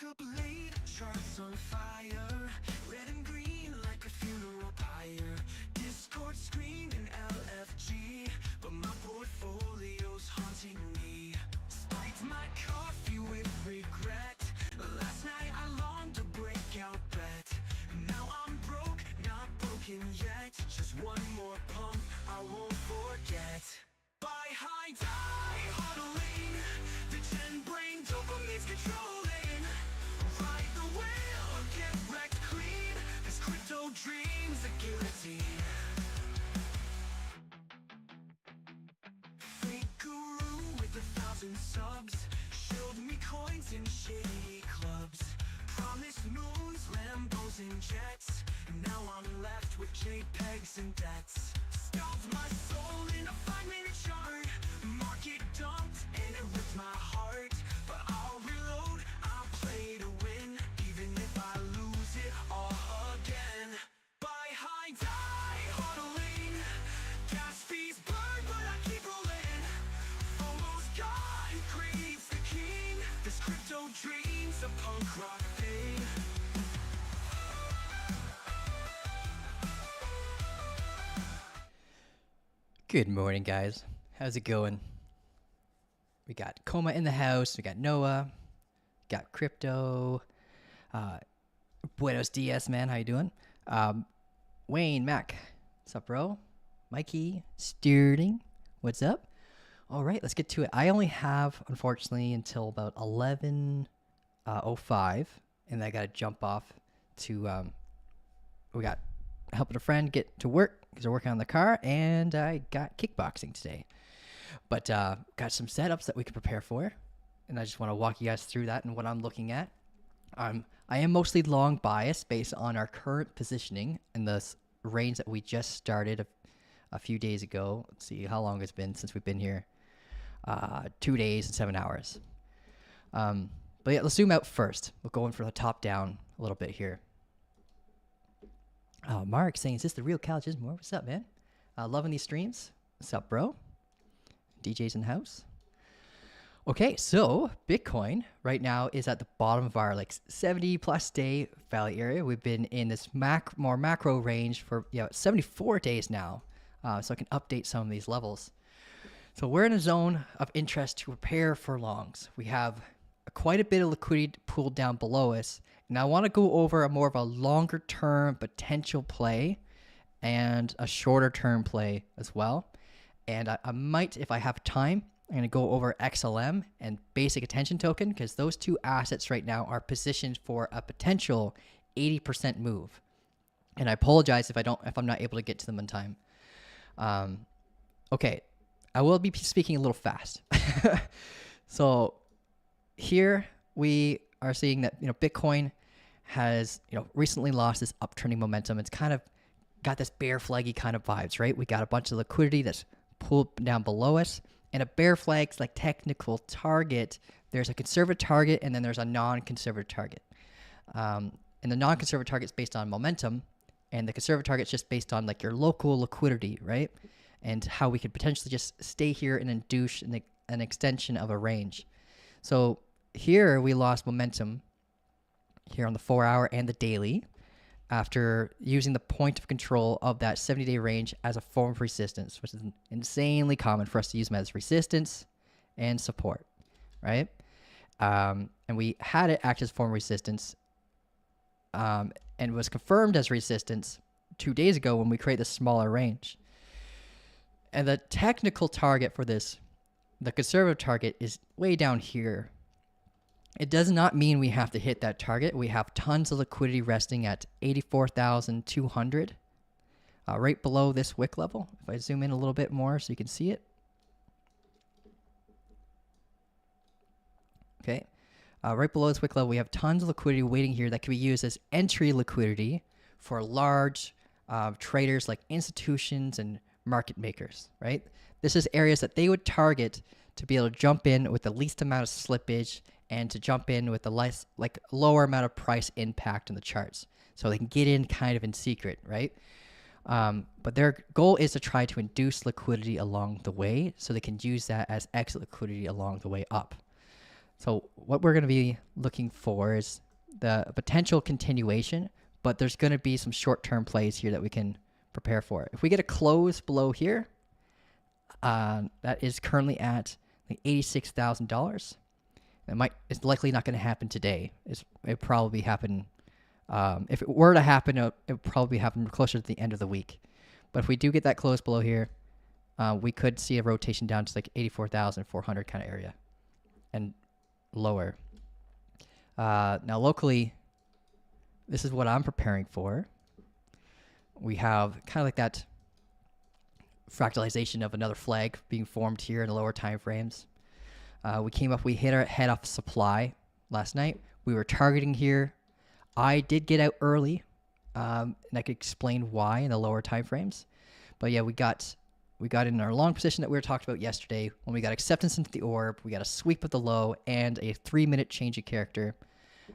a blade, charts on fire, red and green like a funeral pyre. Discord screen and LFG, but my portfolio's haunting me. Spiked my coffee with regret. Last night I longed to break out bet. Now I'm broke, not broken yet. Just one more pump I won't forget. Buy high, die huddling. The gen brain dopamine's controlling. Ride the whale, get wrecked clean. This crypto dream's a guillotine. Fake guru with 1,000 subs showed me coins in shady clubs. Promised moons, Lambos and jets. Now I'm left with JPEGs and debts. Scalped my soul in a 5-minute chart. Market dumped and it ripped my heart. But I'll reload, I'll play to win. Even if I lose it all again. Buy high, die huddling. Gas fees burn, but I keep rolling. Almost gone, craves the king. This crypto dream's a punk rock thing. Good morning, guys. How's it going? We got Coma in the house. We got Noah. Got Crypto. Buenos dias, man. How you doing? Wayne, Mac. What's up, bro? Mikey, Sterling. What's up? All right, let's get to it. I only have, unfortunately, until about 11:05, and I got to jump off to. We got helping a friend get to work because they're working on the car, and I got kickboxing today. But got some setups that we could prepare for, and I just want to walk you guys through that and what I'm looking at. I am mostly long biased based on our current positioning and the range that we just started a few days ago. Let's see how long it's been since we've been here. 2 days and 7 hours. But yeah, let's zoom out first. We'll go in for the top down a little bit here. Mark saying, is this the real Cal Gismore? What's up, man? Loving these streams. What's up, bro? DJ's in the house. Okay, so Bitcoin right now is at the bottom of our 70 plus day valley area. We've been in this more macro range for 74 days now. So I can update some of these levels. So we're in a zone of interest to prepare for longs. We have quite a bit of liquidity pooled down below us. And I want to go over more of a longer term potential play and a shorter term play as well. And I might, if I have time, I'm going to go over XLM and basic attention token because those two assets right now are positioned for a potential 80% move. And I apologize if I'm not able to get to them in time. Okay, I will be speaking a little fast. So here we are seeing that Bitcoin has recently lost this uptrending momentum. It's kind of got this bear flaggy kind of vibes, right? We got a bunch of liquidity that's pulled down below us, and a bear flag's technical target. There's a conservative target, and then there's a non-conservative target. And the non-conservative target is based on momentum, and the conservative target is just based on your local liquidity, right? And how we could potentially just stay here and induce an extension of a range. So here we lost momentum here on the 4-hour and the daily after using the point of control of that 70-day range as a form of resistance, which is insanely common for us to use them as resistance and support, right? And we had it act as a form of resistance and was confirmed as resistance 2 days ago when we created this smaller range. And the technical target for this, the conservative target, is way down here. It does not mean we have to hit that target. We have tons of liquidity resting at 84,200, right below this wick level. If I zoom in a little bit more so you can see it. Okay, right below this wick level, we have tons of liquidity waiting here that can be used as entry liquidity for large traders like institutions and market makers, right? This is areas that they would target to be able to jump in with the least amount of slippage and to jump in with the lower amount of price impact in the charts. So they can get in kind of in secret, right? But their goal is to try to induce liquidity along the way so they can use that as exit liquidity along the way up. So what we're going to be looking for is the potential continuation, but there's going to be some short-term plays here that we can prepare for. If we get a close below here, that is currently at like $86,000. It's likely not going to happen today. It probably happen. If it were to happen, it would probably happen closer to the end of the week. But if we do get that close below here, we could see a rotation down to like 84,400 kind of area and lower. Now locally, this is what I'm preparing for. We have kind of like that fractalization of another flag being formed here in the lower time frames. We hit our head off supply last night. We were targeting here. I did get out early, and I could explain why in the lower time frames. But yeah, we got in our long position that we were talking about yesterday when we got acceptance into the orb. We got a sweep of the low and a 3-minute change of character,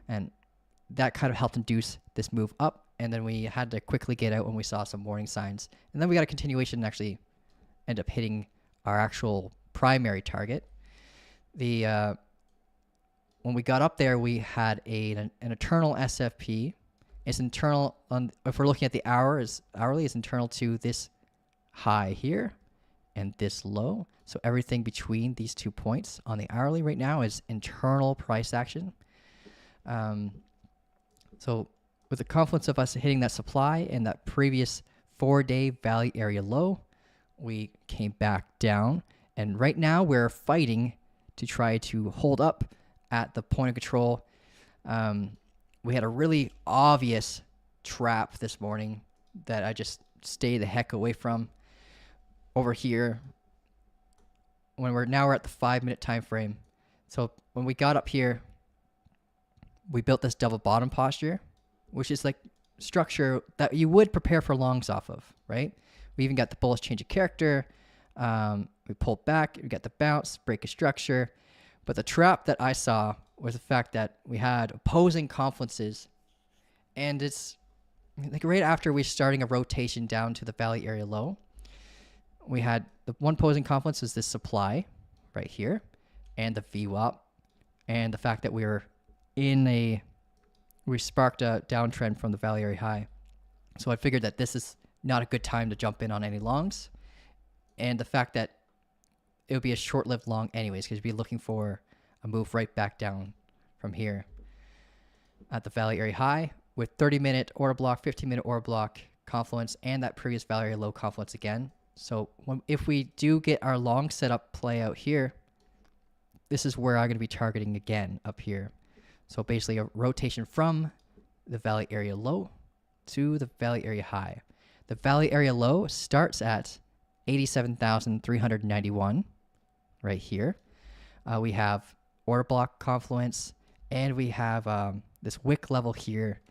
and that kind of helped induce this move up. And then we had to quickly get out when we saw some warning signs, and then we got a continuation and actually end up hitting our actual primary target. When we got up there, we had an internal SFP. It's internal if we're looking at the hourly, it's internal to this high here and this low. So everything between these 2 points on the hourly right now is internal price action. So with the confluence of us hitting that supply and that previous 4-day value area low, we came back down. And right now we're fighting to try to hold up at the point of control. We had a really obvious trap this morning that I just stay the heck away from. Over here, when we're at the 5-minute time frame. So when we got up here, we built this double bottom posture, which is like structure that you would prepare for longs off of, right? We even got the bullish change of character. We pulled back, we got the bounce, break of structure. But the trap that I saw was the fact that we had opposing confluences, and it's like right after we're starting a rotation down to the value area low, we had the one opposing confluence is this supply right here, and the VWAP, and the fact that we sparked a downtrend from the value area high. So I figured that this is not a good time to jump in on any longs, and the fact that it would be a short-lived long anyways, because you'd be looking for a move right back down from here at the value area high with 30-minute order block, 15-minute order block confluence, and that previous value area low confluence again. So if we do get our long setup play out here, this is where I'm going to be targeting again up here. So basically a rotation from the value area low to the value area high. The value area low starts at 87,391 right here. We have order block confluence, and we have this wick level here.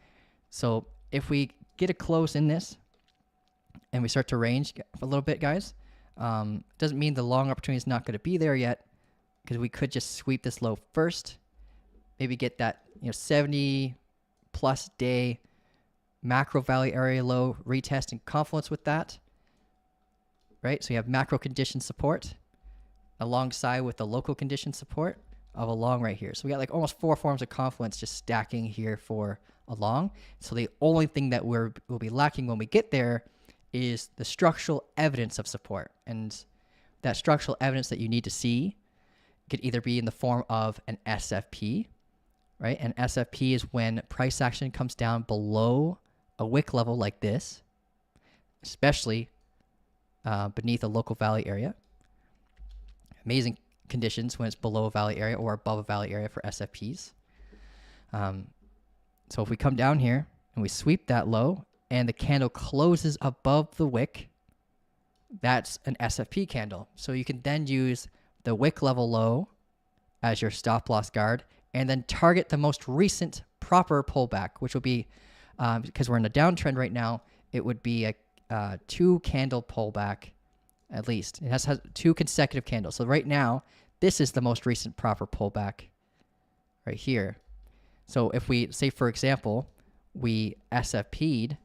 So if we get a close in this and we start to range a little bit, guys, doesn't mean the long opportunity is not going to be there yet, because we could just sweep this low first, maybe get that 70 plus day macro value area low retest and confluence with that, right? So you have macro condition support alongside with the local condition support of a long right here. So we got like almost 4 forms of confluence just stacking here for a long. So the only thing that we'll be lacking when we get there is the structural evidence of support. And that structural evidence that you need to see could either be in the form of an SFP, right? An SFP is when price action comes down below a wick level like this, especially beneath a local valley area. Amazing conditions when it's below a valley area or above a valley area for SFPs. So if we come down here and we sweep that low and the candle closes above the wick, that's an SFP candle. So you can then use the wick level low as your stop loss guard and then target the most recent proper pullback, which will be, because we're in a downtrend right now, it would be a 2 candle pullback at least. It has 2 consecutive candles. So right now, this is the most recent proper pullback right here. So if we say, for example, we SFP'd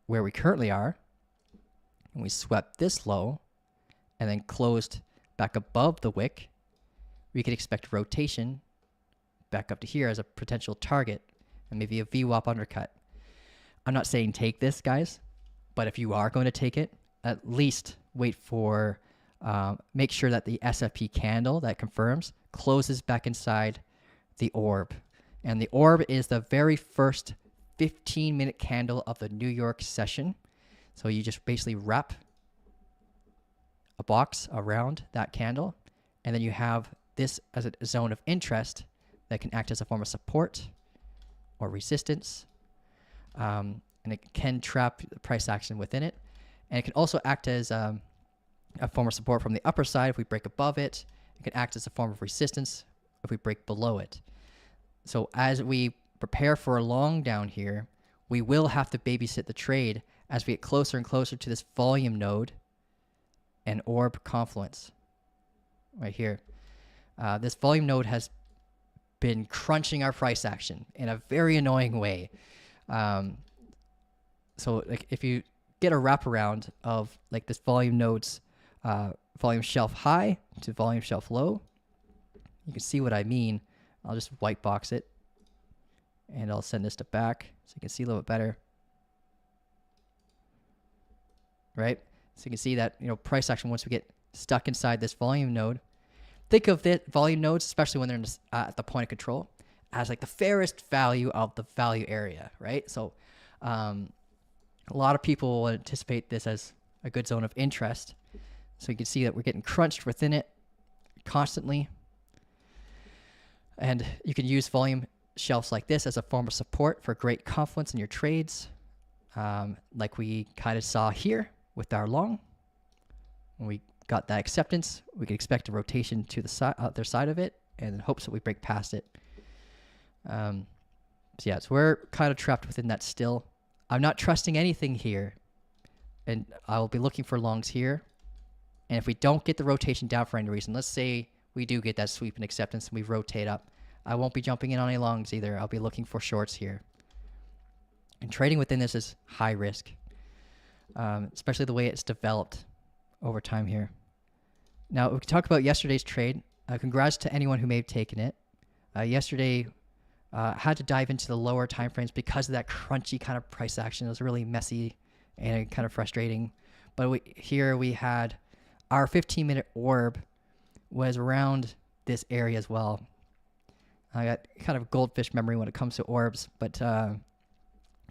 where we currently are, and we swept this low and then closed back above the wick, we could expect rotation back up to here as a potential target and maybe a VWAP undercut. I'm not saying take this, guys, but if you are going to take it, at least wait for, make sure that the SFP candle that confirms closes back inside the orb. And the orb is the very first 15-minute candle of the New York session. So you just basically wrap a box around that candle, and then you have this as a zone of interest that can act as a form of support or resistance. And it can trap the price action within it. And it can also act as a form of support from the upper side if we break above it. It can act as a form of resistance if we break below it. So as we prepare for a long down here, we will have to babysit the trade as we get closer and closer to this volume node and orb confluence right here. This volume node has been crunching our price action in a very annoying way. So like if you get a wraparound of like this volume node's volume shelf high to volume shelf low, you can see what I mean. I'll just white box it and I'll send this to back so you can see a little bit better. Right? So you can see that, price action once we get stuck inside this volume node. Think of the volume nodes, especially when they're at the point of control, as like the fairest value of the value area, right? So a lot of people will anticipate this as a good zone of interest. So you can see that we're getting crunched within it constantly. And you can use volume shelves like this as a form of support for great confluence in your trades, like we kind of saw here with our long. When we got that acceptance, we could expect a rotation to the other side of it and in hopes that we break past it. So we're kind of trapped within that still. I'm not trusting anything here, and I'll be looking for longs here. And if we don't get the rotation down for any reason, let's say we do get that sweep and acceptance and we rotate up, I won't be jumping in on any longs either. I'll be looking for shorts here. And trading within this is high risk, especially the way it's developed over time here. Now, we can talk about yesterday's trade. Congrats to anyone who may have taken it. Yesterday, had to dive into the lower time frames because of that crunchy kind of price action. It was really messy and kind of frustrating. But here we had our 15-minute orb was around this area as well. I got kind of goldfish memory when it comes to orbs, but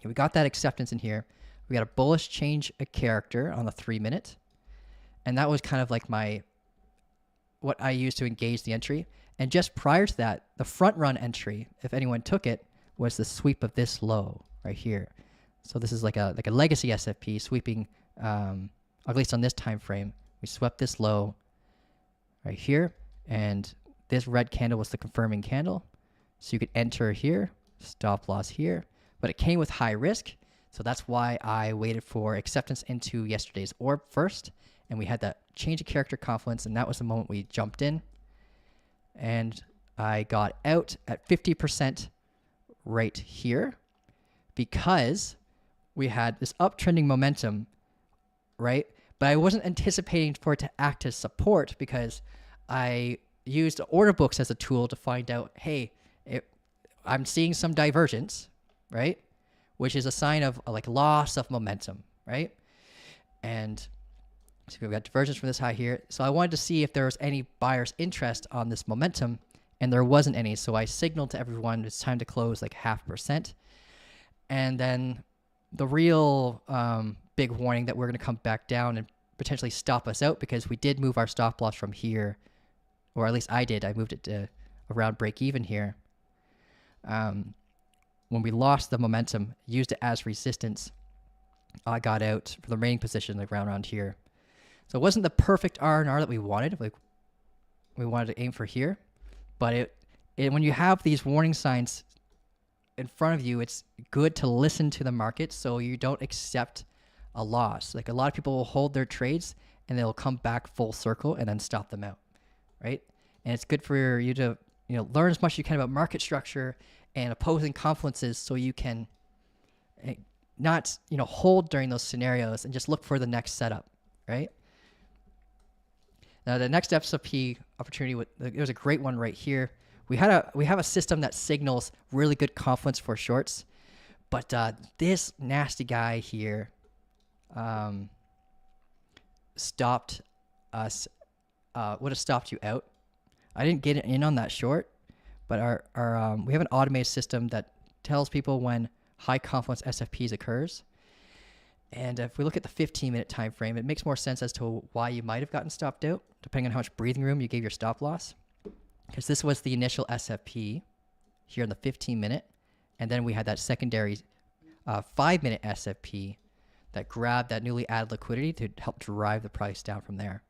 we got that acceptance in here. We got a bullish change of character on the 3-minute, and that was kind of like what I used to engage the entry. And just prior to that, the front run entry, if anyone took it, was the sweep of this low right here. So this is like a legacy SFP sweeping, at least on this time frame. We swept this low right here, and this red candle was the confirming candle. So you could enter here, stop loss here, but it came with high risk. So that's why I waited for acceptance into yesterday's orb first, and we had that change of character confluence, and that was the moment we jumped in. And I got out at 50% right here because we had this uptrending momentum, right? But I wasn't anticipating for it to act as support because I used order books as a tool to find out, hey, I'm seeing some divergence, right? Which is a sign of like loss of momentum, right? And so we've got divergence from this high here. So I wanted to see if there was any buyer's interest on this momentum, and there wasn't any. So I signaled to everyone it's time to close like 0.5%. And then the real big warning that we're going to come back down and potentially stop us out because we did move our stop loss from here, or at least I did. I moved it to around break even here. When we lost the momentum, used it as resistance, I got out for the remaining position like around here. So it wasn't the perfect R&R that we wanted. Like we wanted to aim for here, but when you have these warning signs in front of you, it's good to listen to the market so you don't accept a loss. Like a lot of people will hold their trades and they'll come back full circle and then stop them out, right? And it's good for you to learn as much as you can about market structure and opposing confluences so you can not hold during those scenarios and just look for the next setup, right? Now the next SFP opportunity, there was a great one right here. We have a system that signals really good confidence for shorts, but this nasty guy here stopped us. Would have stopped you out. I didn't get in on that short, but our we have an automated system that tells people when high confidence SFPs occurs. And if we look at the 15-minute time frame, it makes more sense as to why you might have gotten stopped out, depending on how much breathing room you gave your stop loss. Because this was the initial SFP here in the 15-minute, and then we had that secondary 5-minute SFP that grabbed that newly added liquidity to help drive the price down from there.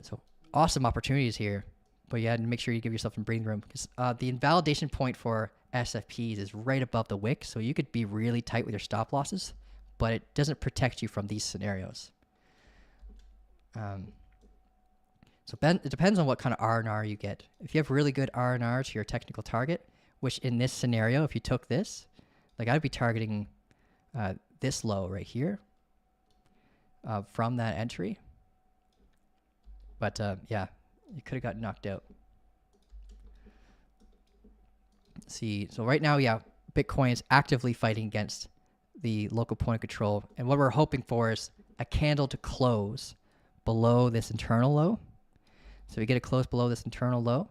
So awesome opportunities here, but you had to make sure you give yourself some breathing room, because the invalidation point for SFPs is right above the wick, so you could be really tight with your stop losses, but it doesn't protect you from these scenarios. So it depends on what kind of R&R you get. If you have really good R&R to your technical target, which in this scenario, if you took this, like I'd be targeting this low right here from that entry. But yeah, you could have got knocked out. See, so right now, yeah, Bitcoin is actively fighting against the local point of control. And what we're hoping for is a candle to close below this internal low. So we get a close below this internal low,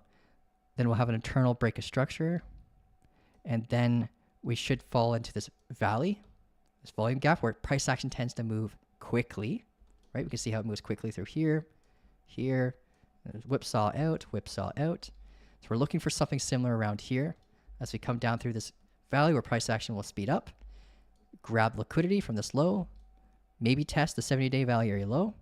then we'll have an internal break of structure, and then we should fall into this valley, this volume gap where price action tends to move quickly, right? We can see how it moves quickly through here, here, whipsaw out, whipsaw out. So we're looking for something similar around here as we come down through this valley where price action will speed up, grab liquidity from this low, maybe test the 70-day value area low,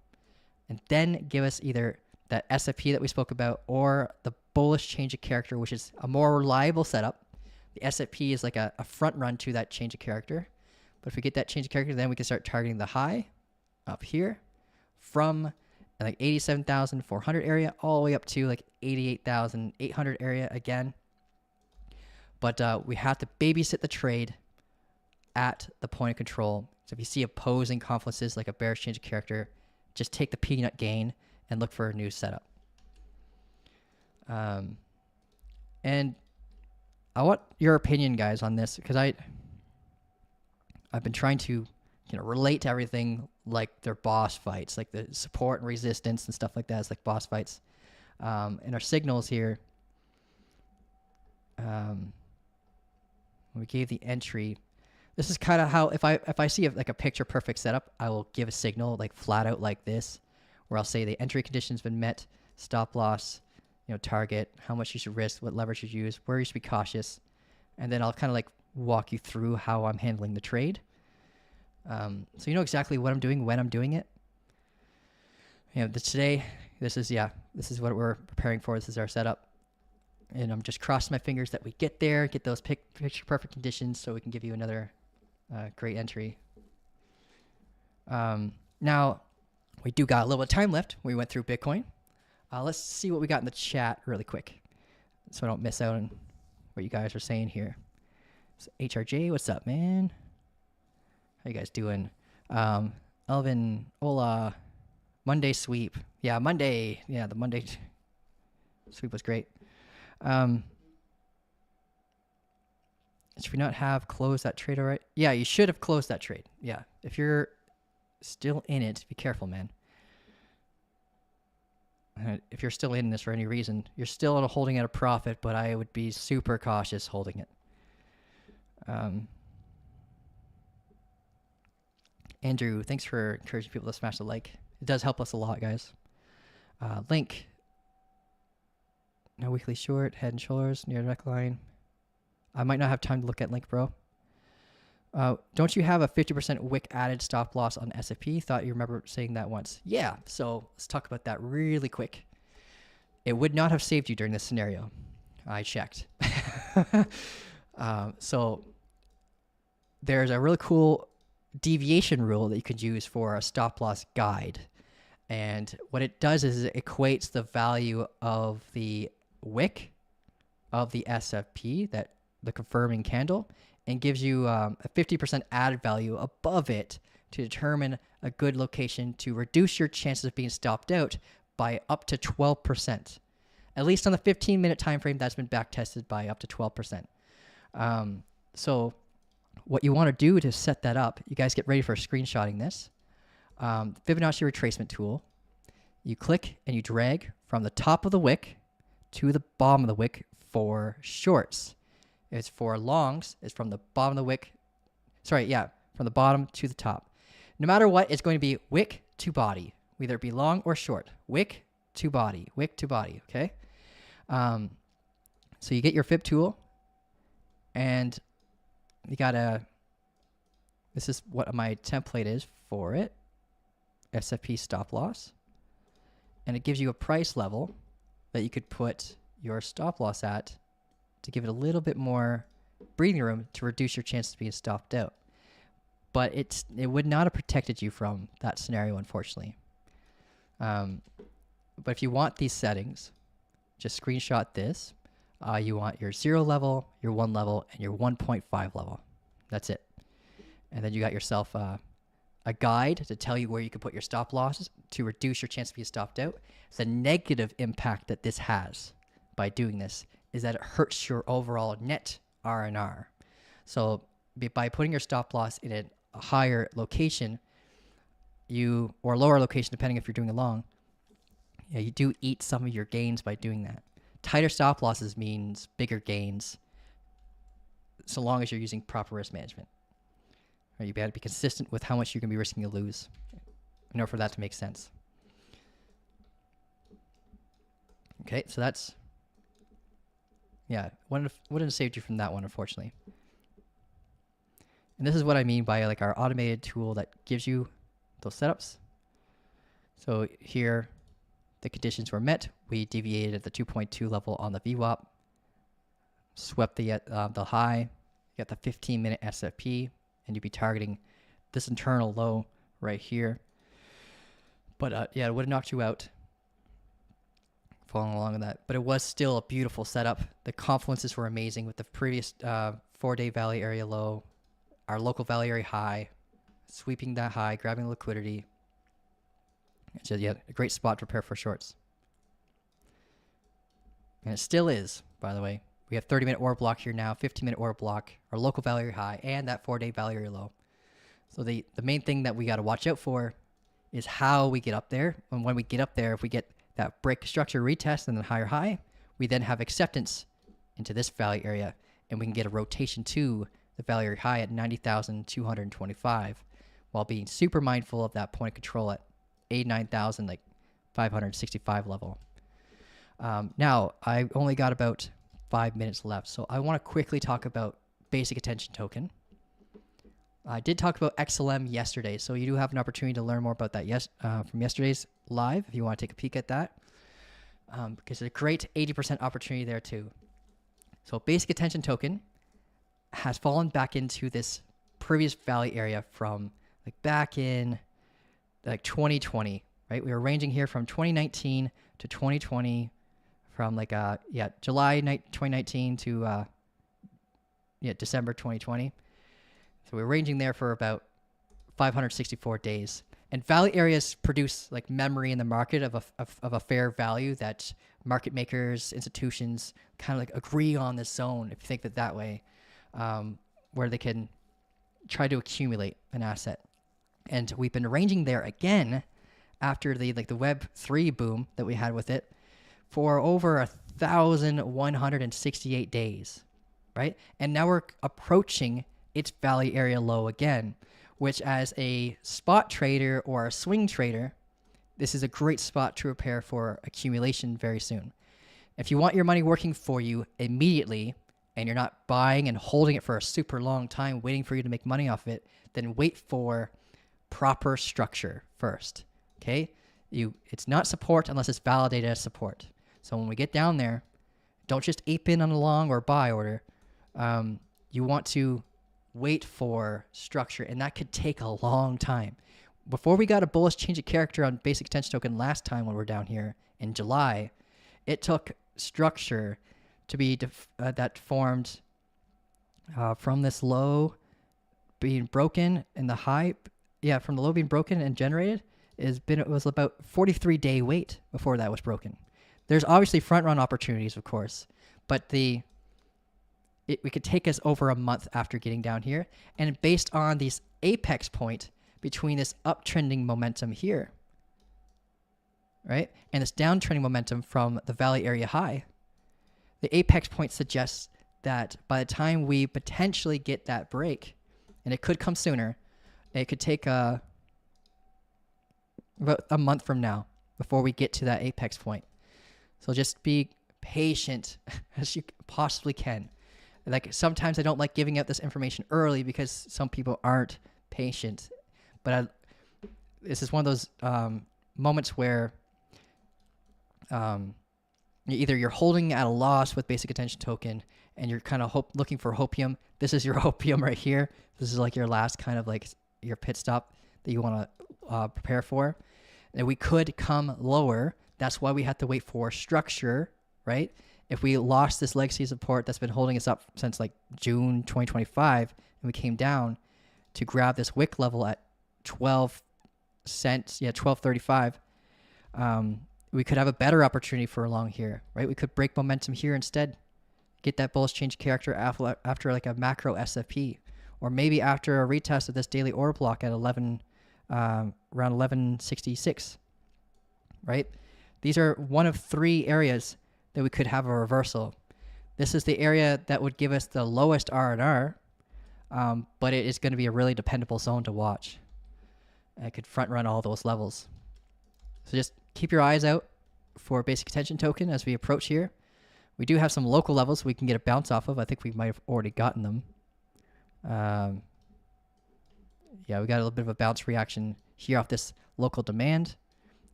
and then give us either that SFP that we spoke about or the bullish change of character, which is a more reliable setup. The SFP is like a front run to that change of character. But if we get that change of character, then we can start targeting the high up here from like 87,400 area all the way up to like 88,800 area again. But we have to babysit the trade at the point of control. So if you see opposing confluences like a bearish change of character, just take the peanut gain and look for a new setup. And I want your opinion, guys, on this, because I've been trying to relate to everything like they're boss fights, like the support and resistance and stuff like that is like boss fights. And our signals here, when we gave the entry, this is kind of how, if I see like a picture perfect setup, I will give a signal like flat out like this, where I'll say the entry condition's been met, stop loss, target, how much you should risk, what leverage you should use, where you should be cautious, and then I'll kind of like walk you through how I'm handling the trade. So you know exactly what I'm doing when I'm doing it. Today, this is what we're preparing for. This is our setup. And I'm just crossing my fingers that we get there, get those picture perfect conditions so we can give you another great entry. Now, we do got a little bit of time left. We went through Bitcoin. Let's see what we got in the chat really quick so I don't miss out on what you guys are saying here. So HRJ, what's up, man? How you guys doing? Elvin, hola. Monday sweep. Yeah, Monday. Yeah, the Monday sweep was great. Should we not have closed that trade already? Yeah, you should have closed that trade. Yeah, if you're still in it, be careful, man. If you're still in this for any reason, you're still holding at a profit, but I would be super cautious holding it. Andrew, thanks for encouraging people to smash the like. It does help us a lot, guys. Link. No weekly short, head and shoulders, near neckline. I might not have time to look at Link, bro. Don't you have a 50% wick added stop loss on SFP? Thought you remember saying that once. Yeah, so let's talk about that really quick. It would not have saved you during this scenario. I checked. So there's a really cool deviation rule that you could use for a stop loss guide. And what it does is it equates the value of the wick of the SFP, that the confirming candle, and gives you a 50% added value above it to determine a good location to reduce your chances of being stopped out, by up to 12%. At least on the 15-minute time frame, that's been back tested by up to 12%. So what you want to do to set that up, you guys get ready for screenshotting this. Fibonacci retracement tool. You click and you drag from the top of the wick to the bottom of the wick for shorts. If it's for longs, it's from the bottom of the wick. From the bottom to the top. No matter what, it's going to be wick to body, whether it be long or short. Wick to body, okay? So you get your fib tool, and you gotta, this is what my template is for it, SFP stop loss. And it gives you a price level that you could put your stop loss at to give it a little bit more breathing room to reduce your chances of being stopped out. But it would not have protected you from that scenario, unfortunately. But if you want these settings, just screenshot this. You want your 0 level, your 1 level, and your 1.5 level. That's it. And then you got yourself a guide to tell you where you can put your stop losses to reduce your chance of being stopped out. The negative impact that this has by doing this is that it hurts your overall net R&R. So by putting your stop loss in a higher location, or lower location, depending if you're doing a long, you do eat some of your gains by doing that. Tighter stop losses means bigger gains, so long as you're using proper risk management. Right, you got to be consistent with how much you're going to be risking to lose in order for that to make sense. Okay, so that's, wouldn't have saved you from that one, unfortunately. And this is what I mean by like our automated tool that gives you those setups. So here, the conditions were met. We deviated at the 2.2 level on the VWAP, swept the high, you got the 15-minute SFP, and you'd be targeting this internal low right here. But it would have knocked you out following along with that. But it was still a beautiful setup. The confluences were amazing with the previous 4-day value area low, our local value area high, sweeping that high, grabbing liquidity. So a great spot to prepare for shorts. And it still is, by the way. We have 30-minute order block here now, 15-minute order block, our local value area high, and that 4-day value area low. So the main thing that we got to watch out for is how we get up there. And when we get up there, if we get that break structure retest and then higher high, we then have acceptance into this value area, and we can get a rotation to the value area high at 90,225 while being super mindful of that point of control at 89,565 level. Now, I only got about 5 minutes left, so I want to quickly talk about basic attention token. I did talk about XLM yesterday, so you do have an opportunity to learn more about that from yesterday's live if you want to take a peek at that, because there's a great 80% opportunity there too. So basic attention token has fallen back into this previous value area from like back in like 2020, right? We were ranging here from 2019 to 2020, from like July 2019 to December 2020. So we're ranging there for about 564 days. And value areas produce like memory in the market of a fair value that market makers, institutions kind of like agree on this zone, if you think that way, where they can try to accumulate an asset. And we've been ranging there again after the Web3 boom that we had with it for over 1,168 days, right? And now we're approaching its value area low again, which as a spot trader or a swing trader, this is a great spot to prepare for accumulation very soon. If you want your money working for you immediately and you're not buying and holding it for a super long time waiting for you to make money off it, then wait for proper structure first, okay? It's not support unless it's validated as support. So when we get down there, don't just ape in on a long or buy order. You want to wait for structure, and that could take a long time. Before we got a bullish change of character on basic attention token last time when we were down here in July, it took structure to be that formed from this low being broken and the high, from the low being broken and generated, it was about 43-day wait before that was broken. There's obviously front run opportunities, of course, but we could take us over a month after getting down here, and based on this apex point between this uptrending momentum here, right, and this downtrending momentum from the valley area high, the apex point suggests that by the time we potentially get that break, and it could come sooner, it could take about a month from now before we get to that apex point. So just be patient as you possibly can. Like, sometimes I don't like giving out this information early because some people aren't patient, but this is one of those moments where either you're holding at a loss with basic attention token and you're kind of looking for hopium. This is your hopium right here. This is like your last kind of like your pit stop that you want to prepare for. And we could come lower. That's why we have to wait for structure, right? If we lost this legacy support that's been holding us up since like June 2025, and we came down to grab this wick level at 12 cents, 12.35, we could have a better opportunity for a long here, right? We could break momentum here instead, get that bullish change character after like a macro SFP, or maybe after a retest of this daily order block at around 1166, right? These are one of three areas that we could have a reversal. This is the area that would give us the lowest R&R, but it is going to be a really dependable zone to watch. I could front run all those levels. So just keep your eyes out for basic attention token as we approach here. We do have some local levels we can get a bounce off of. I think we might have already gotten them. Yeah, we got a little bit of a bounce reaction here off this local demand.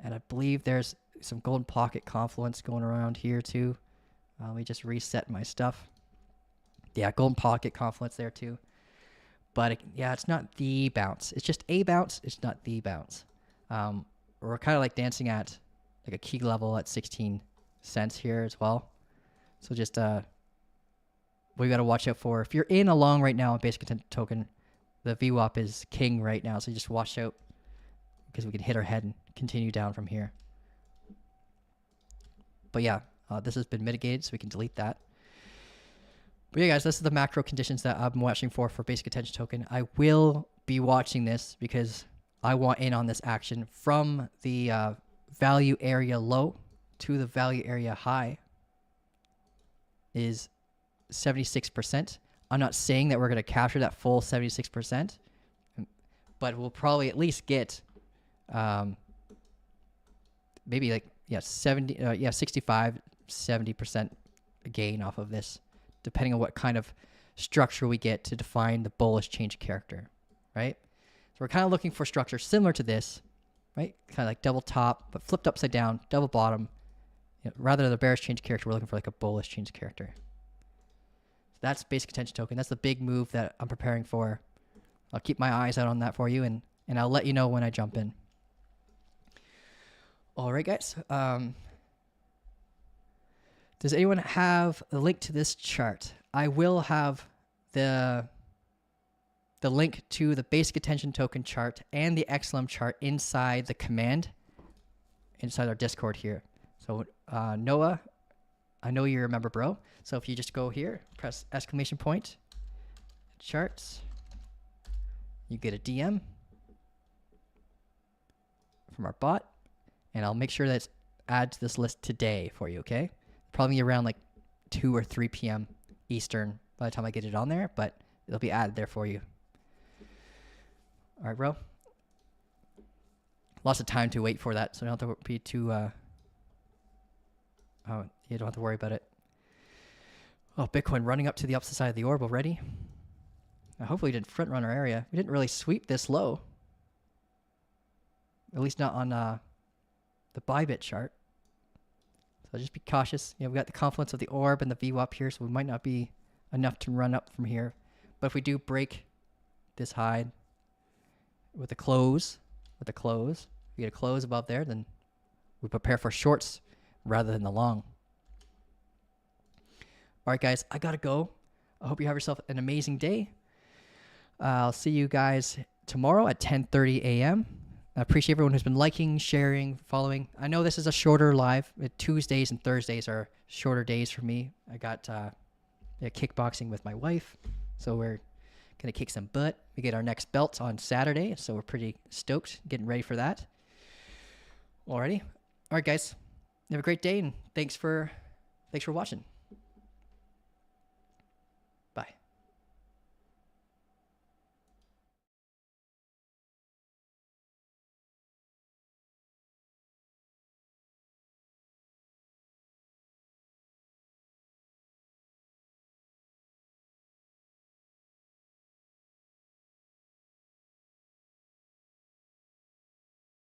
And I believe there's some golden pocket confluence going around here too. Let me just reset my stuff. Yeah, golden pocket confluence there too. But yeah, it's not the bounce. It's just a bounce. It's not the bounce. We're kind of like dancing at like a key level at 16 cents here as well. So just we got to watch out for. If you're in a long right now on basic attention token, the VWAP is king right now. So just watch out because we can hit our head and continue down from here. But yeah, this has been mitigated, so we can delete that. But yeah, guys, this is the macro conditions that I'm watching for basic attention token. I will be watching this because I want in on this action from the value area low to the value area high is 76%. I'm not saying that we're going to capture that full 76%, but we'll probably at least get maybe like 65, 70% gain off of this, depending on what kind of structure we get to define the bullish change character, right? So we're kind of looking for structure similar to this, right? Kind of like double top, but flipped upside down, double bottom. Rather than the bearish change character, we're looking for like a bullish change character. So that's basic attention token. That's the big move that I'm preparing for. I'll keep my eyes out on that for you, and I'll let you know when I jump in. All right, guys. Does anyone have a link to this chart? I will have the link to the basic attention token chart and the XLM chart inside the command, inside our Discord here. So Noah, I know you remember, bro. So if you just go here, press exclamation point, charts, you get a DM from our bot, and I'll make sure that's add to this list today for you, okay? Probably around like 2 or 3 p.m. Eastern by the time I get it on there, but it'll be added there for you. All right, bro. Lots of time to wait for that, so you don't have to be too... oh, you don't have to worry about it. Oh, Bitcoin running up to the opposite side of the orb already. Now, hopefully we didn't front run our area. We didn't really sweep this low. At least not on the Bybit chart. So just be cautious. We've got the confluence of the orb and the VWAP here, so we might not be enough to run up from here. But if we do break this high with a close, we get a close above there, then we prepare for shorts rather than the long. All right, guys, I gotta go. I hope you have yourself an amazing day. I'll see you guys tomorrow at 10:30 a.m. I appreciate everyone who's been liking, sharing, following. I know this is a shorter live. Tuesdays and Thursdays are shorter days for me. I got kickboxing with my wife, so we're gonna kick some butt. We get our next belt on Saturday, so we're pretty stoked, getting ready for that. Alrighty, all right, guys, have a great day, and thanks for watching.